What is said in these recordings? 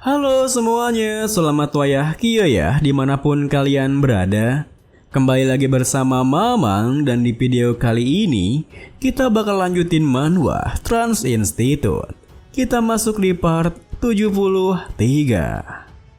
Halo semuanya, selamat wayah kia ya dimanapun kalian berada. Kembali lagi bersama Mamang dan di video kali ini kita bakal lanjutin manhwa Trans Institute. Kita masuk di part 73.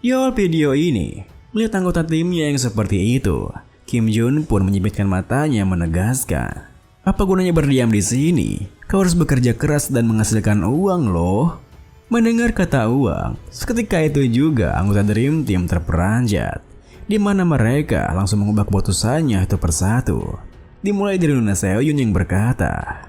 Di awal video ini, melihat anggota timnya yang seperti itu, Kim Jun pun menyipitkan matanya menegaskan, "Apa gunanya berdiam di sini? Kau harus bekerja keras dan menghasilkan uang loh." Mendengar kata uang, seketika itu juga anggota Dream Team terperanjat, di mana mereka langsung mengubah keputusannya satu persatu. Dimulai dari Nuna Seoyun yang berkata,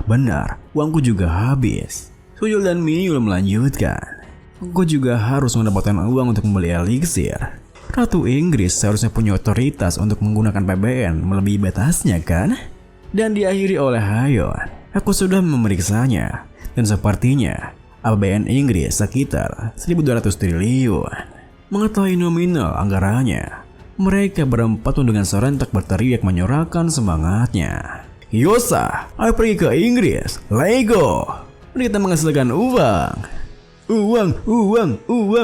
benar, uangku juga habis." Sujul dan Minyul melanjutkan, "Aku juga harus mendapatkan uang untuk membeli eliksir. Ratu Inggris seharusnya punya otoritas untuk menggunakan PBN melebihi batasnya kan?" Dan diakhiri oleh Hayon, "Aku sudah memeriksanya, dan sepertinya APBN Inggris sekitar 1.200 triliun. Mengetahui nominal anggarannya, mereka berempat pun dengan serentak berteriak menyuarakan semangatnya. "Yosa, ayo pergi ke Inggris, Lego. Kita menghasilkan uang. Uang.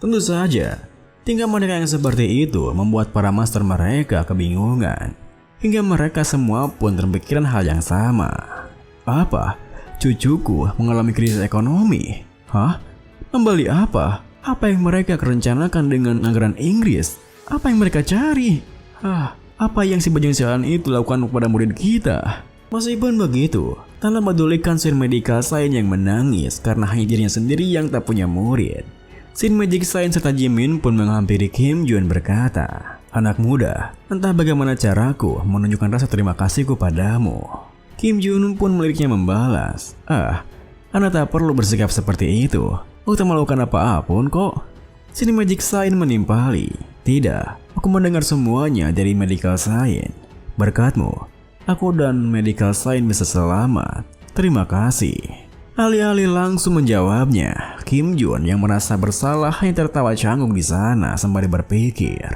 Tentu saja, tingkah mereka yang seperti itu membuat para master mereka kebingungan. Hingga mereka semua pun terpikiran hal yang sama. Apa? Cucuku mengalami krisis ekonomi. Hah? Membeli apa? Apa yang mereka kerencanakan dengan anggaran Inggris? Apa yang mereka cari? Apa yang si bajing sialan itu lakukan kepada murid kita?" Meskipun begitu, tanpa memedulikan Sir Medical Science yang menangis karena hanya dirinya sendiri yang tak punya murid, Sir Magic Science serta Jimin pun menghampiri Kim Jun berkata, "Anak muda, entah bagaimana caraku menunjukkan rasa terima kasihku padamu." Kim Jun pun meliriknya membalas, "Anda tak perlu bersikap seperti itu. Aku tak melakukan apa-apun kok." Sini Magic Science menimpali, "Tidak, aku mendengar semuanya dari Medical Science. Berkatmu, aku dan Medical Science bisa selamat. Terima kasih." Alih-alih langsung menjawabnya, Kim Jun yang merasa bersalah hanya tertawa canggung di sana sembari berpikir,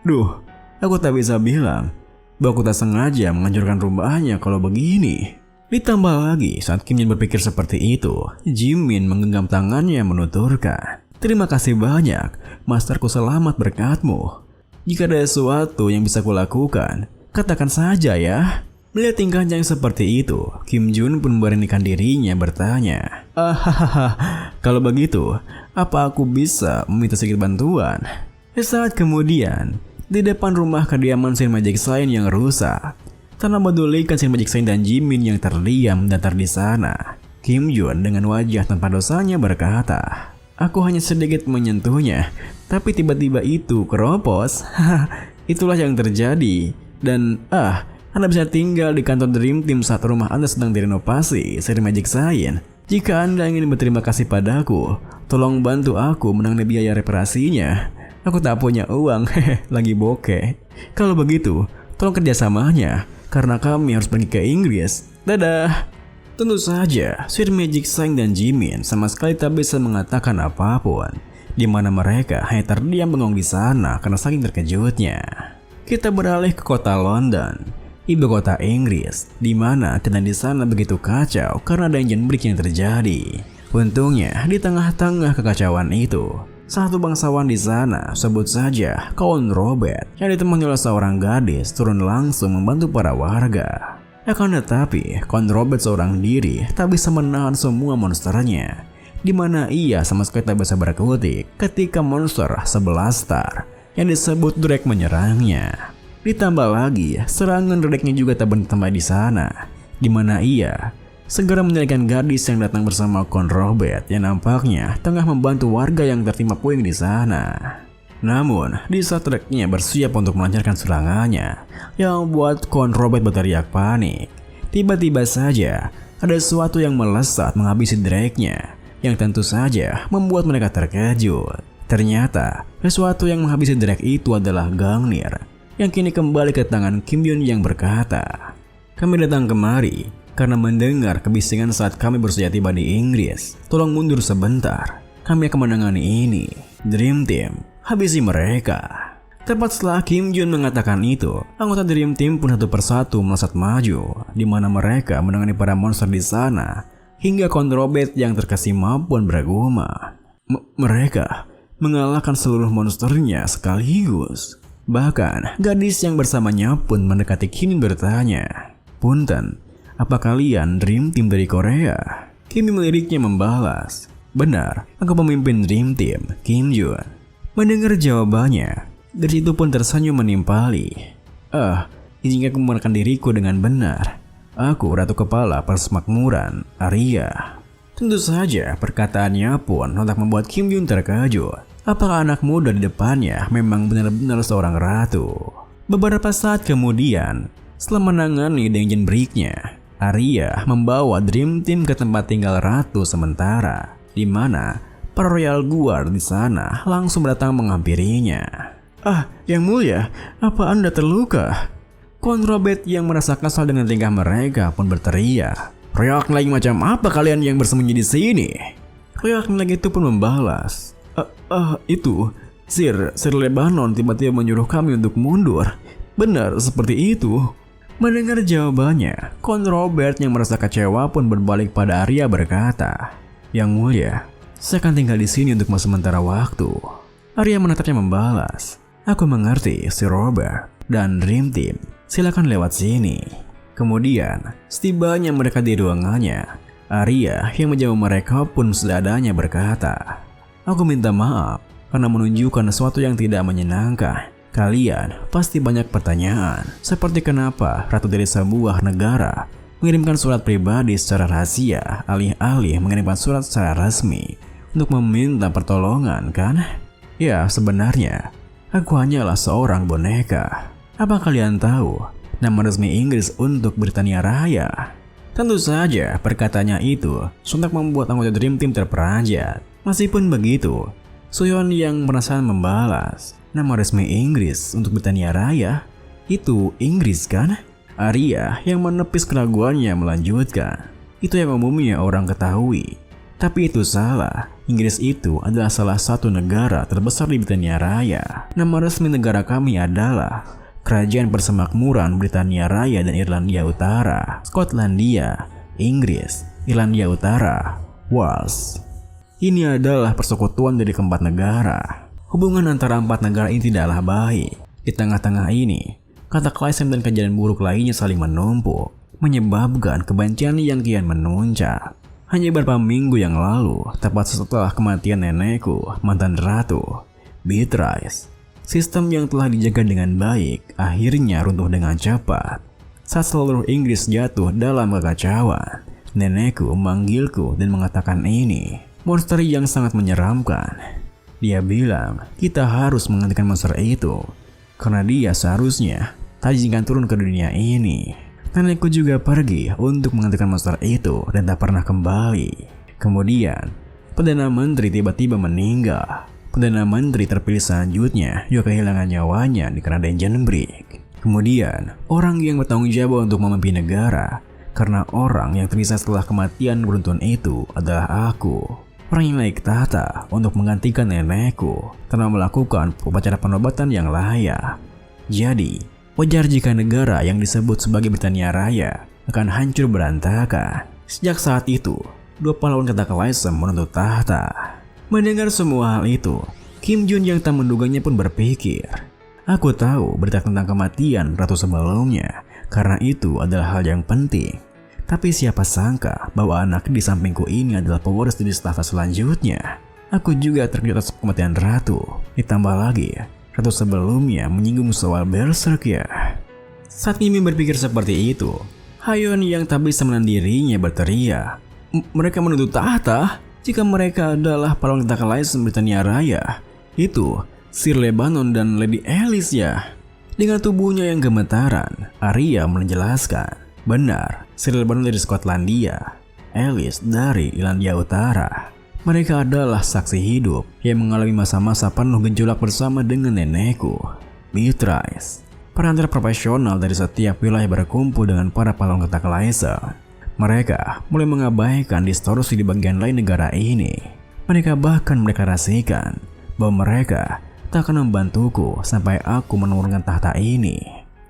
"Duh, aku tak bisa bilang bahwa aku tak sengaja menghancurkan rumahnya kalau begini." Ditambah lagi saat Kim Jun berpikir seperti itu, Jimin menggenggam tangannya menuturkan, "Terima kasih banyak, masterku selamat berkatmu. Jika ada sesuatu yang bisa kulakukan, katakan saja ya." Melihat tingkahnya yang seperti itu, Kim Jun pun memberanikan dirinya bertanya, "Kalau begitu, apa aku bisa meminta sedikit bantuan?" Saat kemudian, di depan rumah kediaman Sir Magic Science yang rusak, tanpa memedulikan Sir Magic Science dan Jimin yang terdiam datar di sana, Kim Jun dengan wajah tanpa dosanya berkata, "Aku hanya sedikit menyentuhnya, tapi tiba-tiba itu keropos." Itulah yang terjadi. Dan Anda bisa tinggal di kantor Dream Team saat rumah Anda sedang direnovasi, Sir Magic Science. Jika Anda ingin berterima kasih padaku, tolong bantu aku menangani biaya reparasinya. Aku tak punya uang, lagi bokeh. Kalau begitu, tolong kerjasamanya, karena kami harus pergi ke Inggris. Dadah." Tentu saja, Sir Magic Science dan Jimin sama sekali tak bisa mengatakan apapun, di mana mereka hanya terdiam bengong di sana karena saking terkejutnya. Kita beralih ke kota London, ibu kota Inggris, di mana keadaan di sana begitu kacau karena ada engine break yang terjadi. Untungnya, di tengah-tengah kekacauan itu, satu bangsawan di sana, sebut saja Count Robert, yang ditemani oleh seorang gadis, turun langsung membantu para warga. Akan tetapi, Count Robert seorang diri tak bisa menahan semua monsternya, di mana ia sama sekali tak bisa berkutik ketika monster 11 star yang disebut Drake menyerangnya. Ditambah lagi, serangan Drake-nya juga tak berhenti di sana, di mana ia segera menyalahkan gadis yang datang bersama Count Robert yang nampaknya tengah membantu warga yang tertimpa puing di sana. Namun, di saat Drake-nya bersiap untuk melancarkan serangannya, yang membuat Count Robert berteriak panik. Tiba-tiba saja, ada sesuatu yang melesat menghabisi Drake-nya, yang tentu saja membuat mereka terkejut. Ternyata, sesuatu yang menghabisi Drake itu adalah Gangnir, yang kini kembali ke tangan Kim Jun yang berkata, "Kami datang kemari karena mendengar kebisingan saat kami baru tiba di Inggris. Tolong mundur sebentar, kami akan menangani ini. Dream Team, habisi mereka." Tepat setelah Kim Jun mengatakan itu, anggota Dream Team pun satu persatu melesat maju, di mana mereka menangani para monster di sana, hingga Kondrobet yang terkesima pun berguma. Mereka mengalahkan seluruh monsternya sekaligus. Bahkan gadis yang bersamanya pun mendekati Kim Yun bertanya, "Punten, apa kalian Dream Team dari Korea?" Kim Yun meliriknya membalas, "Benar, aku pemimpin Dream Team, Kim Yun." Mendengar jawabannya, gadis itu pun tersenyum menimpali. Izinkan aku memerankan diriku dengan benar. Aku Ratu Kepala Persemakmuran, Arya." Tentu saja perkataannya pun hendak membuat Kim Yun terkejut. Apakah anak muda di depannya memang benar-benar seorang ratu? Beberapa saat kemudian, setelah menangani Dungeon Break-nya, Arya membawa Dream Team ke tempat tinggal ratu sementara, di mana para Royal Guard di sana langsung datang menghampirinya. Yang Mulia, apa Anda terluka?" Kondrobet yang merasa kesal dengan tingkah mereka pun berteriak, "Royal lagi macam apa kalian yang bersembunyi di sini?" Royal lagi itu pun membalas, Itu Sir Lebanon tiba-tiba menyuruh kami untuk mundur. Benar seperti itu." Mendengar jawabannya, Kondrobet yang merasa kecewa pun berbalik pada Arya berkata, "Yang Mulia, saya akan tinggal di sini untuk sementara waktu." Arya menatapnya membalas, "Aku mengerti, Sir Robert dan Dream Team. Silakan lewat sini." Kemudian, setibanya mereka di ruangannya, Arya yang menjauh mereka pun seadanya berkata, "Aku minta maaf karena menunjukkan sesuatu yang tidak menyenangkan. Kalian pasti banyak pertanyaan, seperti kenapa ratu dari sebuah negara mengirimkan surat pribadi secara rahasia alih-alih mengirimkan surat secara resmi untuk meminta pertolongan, kan? Ya, sebenarnya aku hanyalah seorang boneka. Apa kalian tahu nama resmi Inggris untuk Britania Raya?" Tentu saja perkataannya itu sontak membuat anggota Dream Team terperanjat. Meskipun begitu, Soyeon yang penasaran membalas, "Nama resmi Inggris untuk Britania Raya? Itu Inggris, kan?" Arya yang menepis keraguannya melanjutkan, "Itu yang umumnya orang ketahui. Tapi itu salah. Inggris itu adalah salah satu negara terbesar di Britania Raya. Nama resmi negara kami adalah Kerajaan Persemakmuran Britania Raya dan Irlandia Utara, Skotlandia, Inggris, Irlandia Utara, Wales. Ini adalah persekutuan dari keempat negara. Hubungan antara empat negara ini tidaklah baik. Di tengah-tengah ini, kataklysm dan kejadian buruk lainnya saling menumpuk, menyebabkan kebencian yang kian menunjak. Hanya beberapa minggu yang lalu, tepat setelah kematian nenekku, mantan ratu, Beatrice, sistem yang telah dijaga dengan baik akhirnya runtuh dengan cepat. Saat seluruh Inggris jatuh dalam kekacauan, nenekku memanggilku dan mengatakan ini monster yang sangat menyeramkan. Dia bilang kita harus menghentikan monster itu karena dia seharusnya tak diizinkan turun ke dunia ini. Nenekku juga pergi untuk menghentikan monster itu dan tak pernah kembali. Kemudian, Perdana Menteri tiba-tiba meninggal. Perdana Menteri terpilih selanjutnya juga kehilangan nyawanya di kena Dungeon Break. Kemudian, orang yang bertanggung jawab untuk memimpin negara karena orang yang tersisa setelah kematian beruntun itu adalah aku. Orang yang naik tahta untuk menggantikan nenekku karena melakukan upacara penobatan yang layak. Jadi, wajar jika negara yang disebut sebagai Britania Raya akan hancur berantakan. Sejak saat itu, dua pahlawan kataklysm menuntut tahta. Mendengar semua hal itu, Kim Yun yang tak menduganya pun berpikir, "Aku tahu berita tentang kematian ratu sebelumnya, karena itu adalah hal yang penting. Tapi siapa sangka bahwa anak di sampingku ini adalah pewaris di tahta selanjutnya. Aku juga terkejut atas kematian ratu. Ditambah lagi, ratu sebelumnya menyinggung soal berserk ya." Saat Kim Yun berpikir seperti itu, Hayon yang tak bisa menahan dirinya berteriak, "Mereka menuntut tahta? Jika mereka adalah pahlawan kataklysm Britania Raya, itu Sir Lebanon dan Lady Alice ya?" Dengan tubuhnya yang gemetaran, Arya menjelaskan, "Benar, Sir Lebanon dari Skotlandia, Alice dari Irlandia Utara. Mereka adalah saksi hidup yang mengalami masa-masa penuh gejolak bersama dengan nenekku, Beatrice. Perantara profesional dari setiap wilayah berkumpul dengan para pahlawan kataklysm. Mereka mulai mengabaikan distorsi di bagian lain negara ini. Mereka bahkan mendeklarasikan bahwa mereka tak akan membantuku sampai aku menurunkan tahta ini.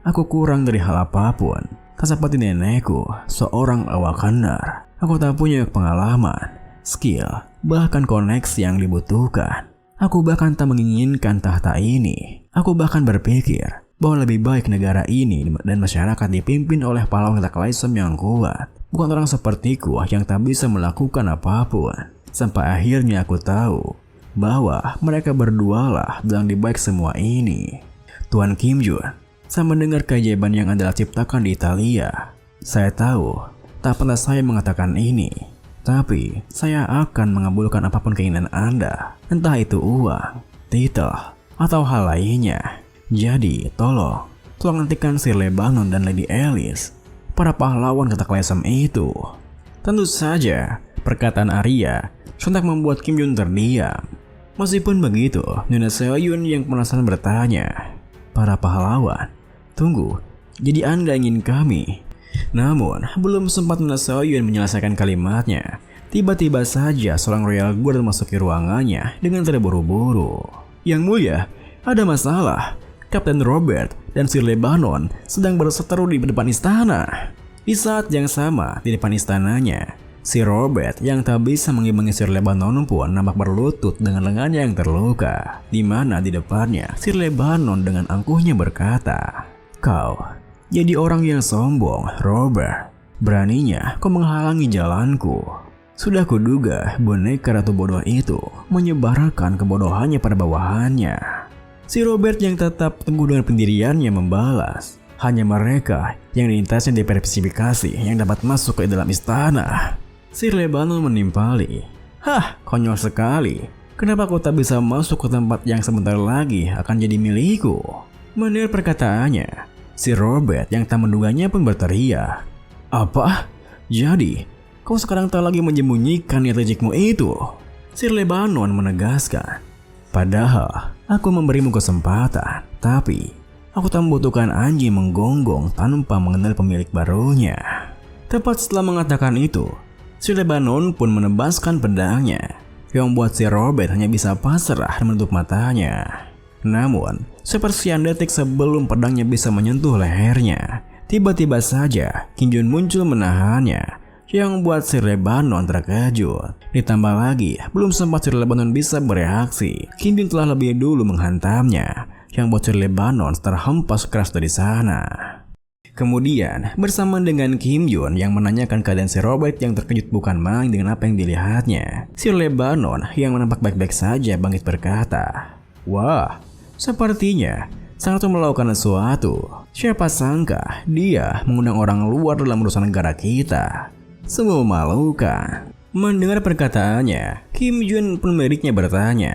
Aku kurang dari hal apapun, tak seperti nenekku, seorang Awakaner. Aku tak punya pengalaman, skill, bahkan koneksi yang dibutuhkan. Aku bahkan tak menginginkan tahta ini. Aku bahkan berpikir bahwa lebih baik negara ini dan masyarakat dipimpin oleh pahlawan kataklysm yang kuat, bukan orang sepertiku yang tak bisa melakukan apapun. Sampai akhirnya aku tahu bahwa mereka berdualah dalam dibalik semua ini. Tuan Kim Jun, saya mendengar keajaiban yang Anda ciptakan di Italia. Saya tahu, tak pernah saya mengatakan ini. Tapi, saya akan mengabulkan apapun keinginan Anda. Entah itu uang, titel, atau hal lainnya. Jadi, tolong nantikan Sir Lebanon dan Lady Alice, para pahlawan kataklysm itu. Tentu saja, perkataan Arya sontak membuat Kim Jun terdiam. Meskipun begitu, Nyonya Seoyun yang penasaran bertanya, para pahlawan? Tunggu, jadi Anda ingin kami? Namun, belum sempat Nyonya Seoyun menyelesaikan kalimatnya, tiba-tiba saja seorang Royal Guard memasuki ruangannya dengan terburu-buru. Yang mulia, ada masalah. Kapten Robert dan Sir Lebanon sedang berseteru di depan istana. Di saat yang sama, di depan istananya, si Robert yang tak bisa mengimbangi Sir Lebanon pun nampak berlutut dengan lengannya yang terluka. Di mana di depannya, Sir Lebanon dengan angkuhnya berkata, "Kau jadi orang yang sombong, Robert. Beraninya kau menghalangi jalanku. Sudah kuduga boneka ratu bodoh itu menyebarkan kebodohannya pada bawahannya." Si Robert yang tetap teguh dengan pendiriannya membalas, hanya mereka yang diintasnya diversifikasi yang dapat masuk ke dalam istana. Sir Lebanon menimpali, "Hah, konyol sekali. Kenapa kau tak bisa masuk ke tempat yang sebentar lagi akan jadi milikku?" Mendengar perkataannya, si Robert yang tak menduganya pun berteriak, "Apa? Jadi, kau sekarang tak lagi menyembunyikan niat licikmu itu?" Sir Lebanon menegaskan, "Padahal aku memberimu kesempatan, tapi aku tak membutuhkan anjing menggonggong tanpa mengenal pemilik barunya." Tepat setelah mengatakan itu, Sir Lebanon pun menebaskan pedangnya, yang membuat si Robert hanya bisa pasrah dan menutup matanya. Namun, sepersekian detik sebelum pedangnya bisa menyentuh lehernya, tiba-tiba saja Kim Jun muncul menahannya, yang membuat Sir Lebanon terkejut. Ditambah lagi, belum sempat Sir Lebanon bisa bereaksi, Kim Jun telah lebih dulu menghantamnya, yang membuat Sir Lebanon terhempas keras dari sana. Kemudian, bersama dengan Kim Jun yang menanyakan keadaan si Robert yang terkejut bukan main dengan apa yang dilihatnya, Sir Lebanon yang menampak baik-baik saja bangkit berkata, "Wah, sepertinya sangat melakukan sesuatu. Siapa sangka dia mengundang orang luar dalam urusan negara kita. Sungguh memalukan." Mendengar perkataannya, Kim Jun pun meliriknya bertanya,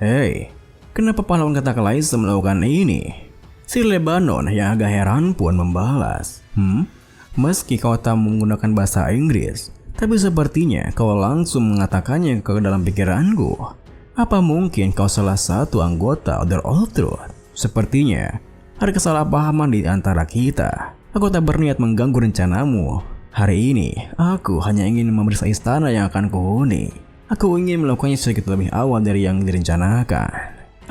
"Hei, kenapa pahlawan kataklysm melakukan ini?" Sir Lebanon yang agak heran pun membalas, "Meski kau tak menggunakan bahasa Inggris, tapi sepertinya kau langsung mengatakannya ke dalam pikiranku. Apa mungkin kau salah satu anggota Order of Truth? Sepertinya ada kesalahpahaman di antara kita. Aku tak berniat mengganggu rencanamu. Hari ini, aku hanya ingin memeriksa istana yang akan kuhuni. Aku ingin melakukannya sedikit lebih awal dari yang direncanakan."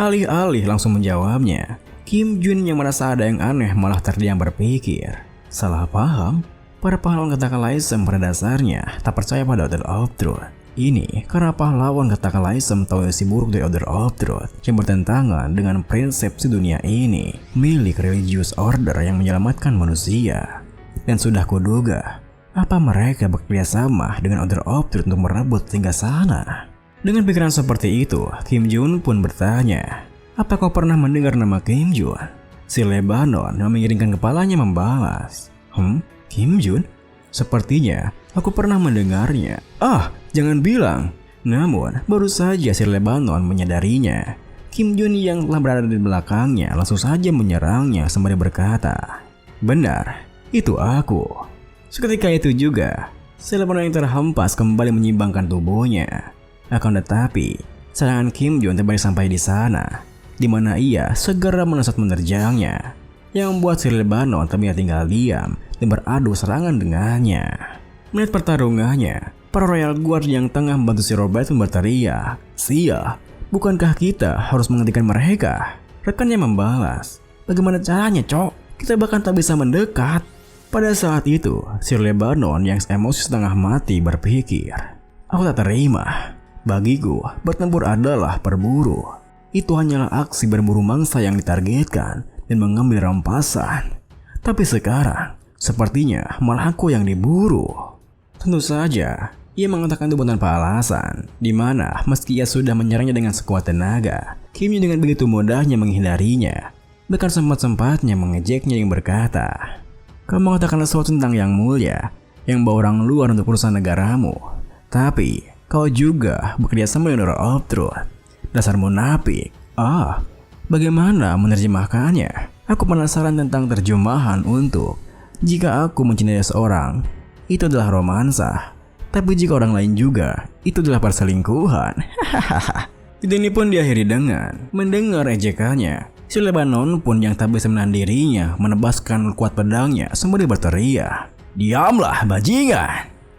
Alih-alih langsung menjawabnya, Kim Jun yang merasa ada yang aneh malah terdiam berpikir, salah paham? Para pahlawan kataklysm pada dasarnya tak percaya pada Order of Truth. Ini karena pahlawan kataklysm tahu isi buruk dari Order of Truth yang bertentangan dengan prinsip si dunia ini, milik religious order yang menyelamatkan manusia. Dan sudah kuduga, apa mereka bekerja sama dengan Order of Truth untuk merebut hingga sana? Dengan pikiran seperti itu, Kim Jun pun bertanya, "Apa kau pernah mendengar nama Kim Jun?" Si Lebanon yang mengiringkan kepalanya membalas, Kim Jun? Sepertinya aku pernah mendengarnya. Ah, jangan bilang." Namun, baru saja si Lebanon menyadarinya, Kim Jun yang telah berada di belakangnya langsung saja menyerangnya sembari berkata, "Benar, itu aku." Seketika itu juga, si Lebanon yang terhempas kembali menyimbangkan tubuhnya. Akan tetapi, serangan Kim Jun tiba sampai di sana, di mana ia segera menusuk menerjangnya, yang membuat si Lebanon terbiar tinggal diam dan beradu serangan dengannya. Melihat pertarungannya, para Royal Guard yang tengah membantu si Robert berteriak, "Sia, bukankah kita harus menghentikan mereka?" Rekannya membalas, "Bagaimana caranya, Cok? Kita bahkan tak bisa mendekat." Pada saat itu, Sir Lebanon yang emosi setengah mati berpikir, aku tak terima. Bagiku, bertempur adalah berburu. Itu hanyalah aksi berburu mangsa yang ditargetkan dan mengambil rampasan. Tapi sekarang, sepertinya malah aku yang diburu. Tentu saja, ia mengatakan itu tanpa alasan, di mana meski ia sudah menyerangnya dengan sekuat tenaga, Kim Yun dengan begitu mudahnya menghindarinya. Bahkan sempat-sempatnya mengejeknya yang berkata, kamu mengatakan sesuatu tentang yang mulia, yang bawa orang luar untuk urusan negaramu. Tapi, kau juga bekerja sama dengan Lord of Truth. Dasar munafik. Bagaimana menerjemahkannya? Aku penasaran tentang terjemahan untuk jika aku mencintai seseorang, itu adalah romansa. Tapi jika orang lain juga, itu adalah perselingkuhan. Video ini pun diakhiri dengan mendengar ejekannya. Si Lebanon pun yang tak bisa menahan dirinya menebaskan kuat pedangnya sembari berteriak, diamlah bajingan.